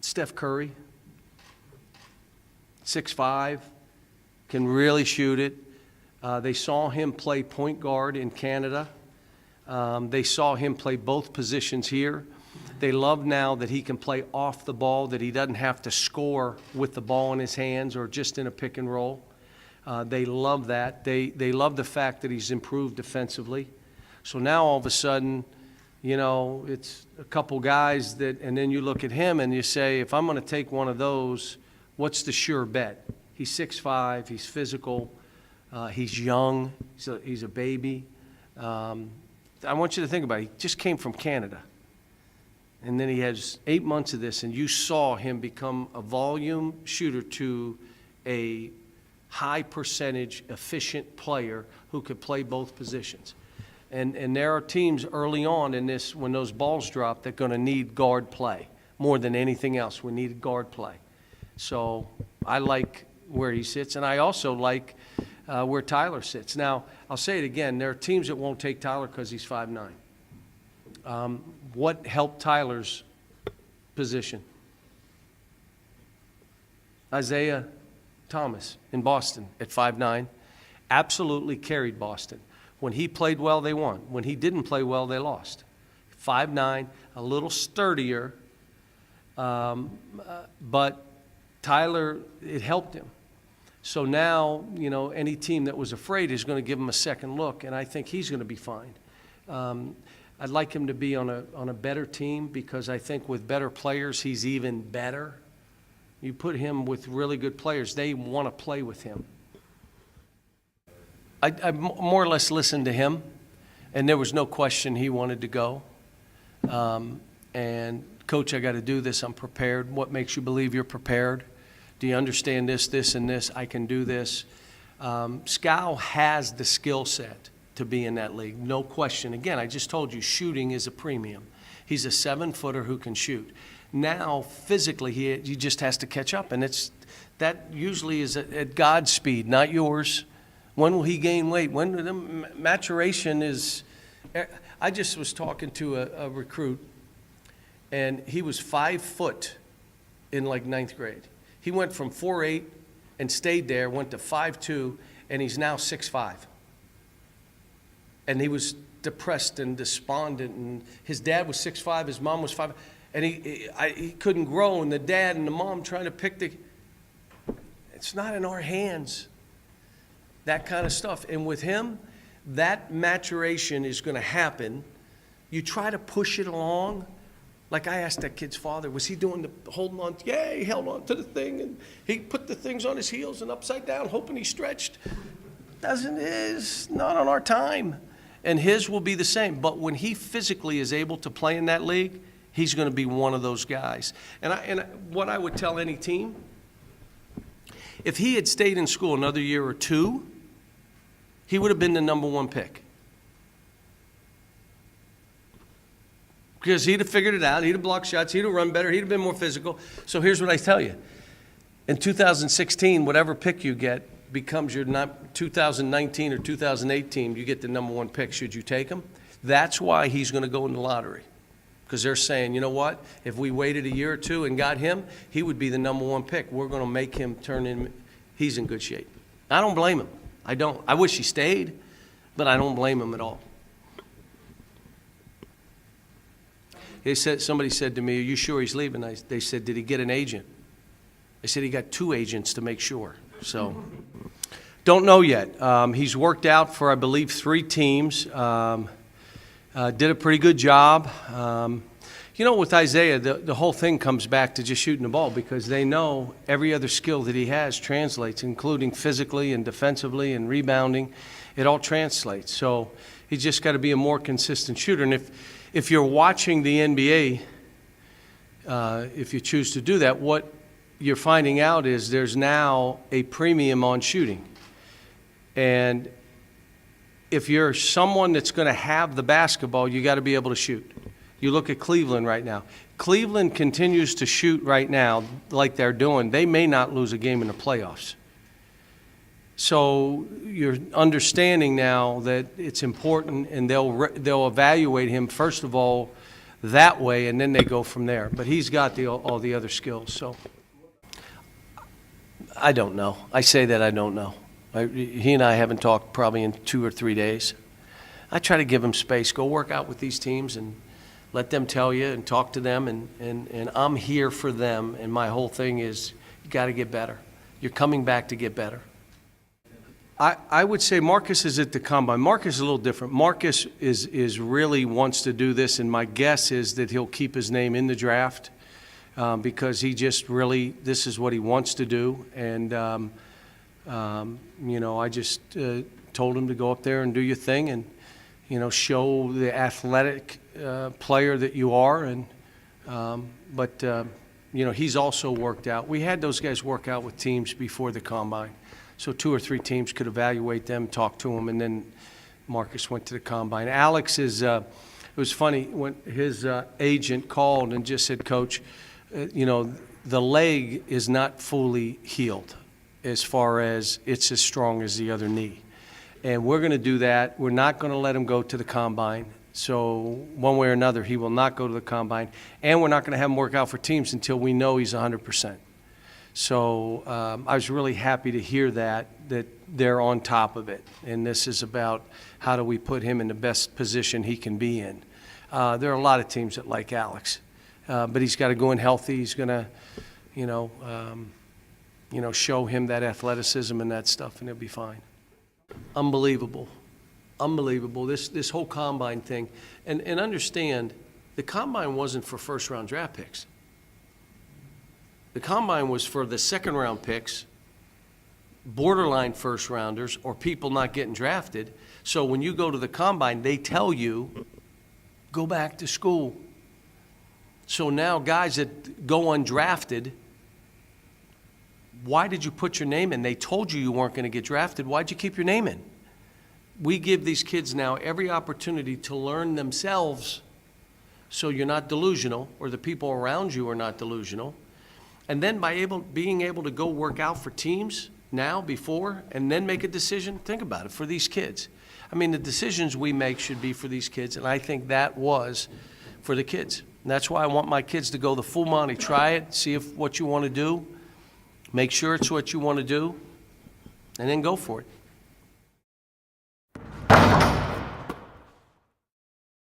Steph Curry, 6'5", can really shoot it. They saw him play point guard in Canada. They saw him play both positions here. They love now that he can play off the ball, that he doesn't have to score with the ball in his hands or just in a pick and roll. They love that. They love the fact that he's improved defensively. So now all of a sudden, you know, it's a couple guys that, and then you look at him and you say, if I'm going to take one of those, what's the sure bet? He's 6'5", he's physical, he's young, he's a baby. I want you to think about it. He just came from Canada. And then he has 8 months of this, and you saw him become a volume shooter to a high percentage, efficient player who could play both positions. And there are teams early on in this, when those balls drop, they're going to need guard play. More than anything else, we need guard play. So I like where he sits, and I also like where Tyler sits. Now, I'll say it again, there are teams that won't take Tyler because he's 5'9". What helped Tyler's position? Isaiah Thomas in Boston at 5'9", absolutely carried Boston. When he played well, they won. When he didn't play well, they lost. 5'9", a little sturdier, but Tyler, it helped him. So now, you know, any team that was afraid is going to give him a second look, and I think he's going to be fine. I'd like him to be on a better team because I think with better players, he's even better. You put him with really good players, they want to play with him. I more or less listened to him, and there was no question he wanted to go. And, Coach, I got to do this. I'm prepared. What makes you believe you're prepared? Do you understand this, this, and this? I can do this. Scal has the skill set to be in that league, no question. Again, I just told you shooting is a premium. He's a 7-footer who can shoot. Now, physically, he just has to catch up, and that usually is at God's speed, not yours. When will he gain weight? When the maturation is? I just was talking to a recruit, and he was 5 foot in like 9th grade. He went from 4'8" and stayed there, went to 5'2", and he's now 6'5". And he was depressed and despondent, and his dad was 6'5", his mom was 5', and he couldn't grow, and the dad and the mom trying to pick it's not in our hands, that kind of stuff. And with him, that maturation is going to happen. You try to push it along. Like I asked that kid's father, was he doing the holding on? Yeah, he held on to the thing, and he put the things on his heels and upside down, hoping he stretched. It's not on our time. And his will be the same. But when he physically is able to play in that league, he's going to be one of those guys. And what I would tell any team, if he had stayed in school another year or two, he would have been the #1 pick. Because he'd have figured it out, he'd have blocked shots, he'd have run better, he'd have been more physical. So here's what I tell you. In 2016, whatever pick you get becomes your 2019 or 2018, you get the #1 pick. Should you take him? That's why he's going to go in the lottery. Because they're saying, you know what? If we waited a year or two and got him, he would be the #1 pick. We're going to make him turn in. He's in good shape. I don't blame him. I don't. I wish he stayed, but I don't blame him at all. Somebody said to me, are you sure he's leaving? They said, did he get an agent? I said, he got 2 agents to make sure. So, don't know yet. He's worked out for, I believe, 3 teams. Did a pretty good job. You know, with Isaiah, the whole thing comes back to just shooting the ball because they know every other skill that he has translates, including physically and defensively and rebounding. It all translates. So he's just got to be a more consistent shooter. And if you're watching the NBA, if you choose to do that, what you're finding out is there's now a premium on shooting. And if you're someone that's going to have the basketball, you got to be able to shoot. You look at Cleveland right now. Cleveland continues to shoot right now like they're doing. They may not lose a game in the playoffs. So you're understanding now that it's important, and they'll evaluate him, first of all, that way, and then they go from there. But he's got all the other skills, so. I don't know. I say that I don't know. He and I haven't talked probably in 2 or 3 days. I try to give him space. Go work out with these teams and let them tell you and talk to them, and I'm here for them, and my whole thing is you got to get better. You're coming back to get better. I would say Marcus is at the combine. Marcus is a little different. Marcus is really wants to do this, and my guess is that he'll keep his name in the draft because he just really, this is what he wants to do. And, you know, I just told him to go up there and do your thing and, you know, show the athletic player that you are. And but, you know, he's also worked out. We had those guys work out with teams before the combine. So 2 or 3 teams could evaluate them, talk to them, and then Marcus went to the combine. Alex is, it was funny, when his agent called and just said, Coach, you know, the leg is not fully healed as far as it's as strong as the other knee. And we're going to do that. We're not going to let him go to the combine. So one way or another, he will not go to the combine. And we're not going to have him work out for teams until we know he's 100%. So I was really happy to hear that they're on top of it. And this is about how do we put him in the best position he can be in. There are a lot of teams that like Alex, but he's got to go in healthy. He's going to, you know, show him that athleticism and that stuff, and he'll be fine. Unbelievable. Unbelievable. This whole combine thing. And understand, the combine wasn't for first-round draft picks. The combine was for the second-round picks, borderline first-rounders, or people not getting drafted. So when you go to the combine, they tell you, go back to school. So now guys that go undrafted, why did you put your name in? They told you weren't going to get drafted. Why'd you keep your name in? We give these kids now every opportunity to learn themselves so you're not delusional, or the people around you are not delusional. And then by being able to go work out for teams now, before, and then make a decision, think about it, for these kids. I mean, the decisions we make should be for these kids, and I think that was for the kids. And that's why I want my kids to go the full Monty, try it, see if what you want to do, make sure it's what you want to do, and then go for it.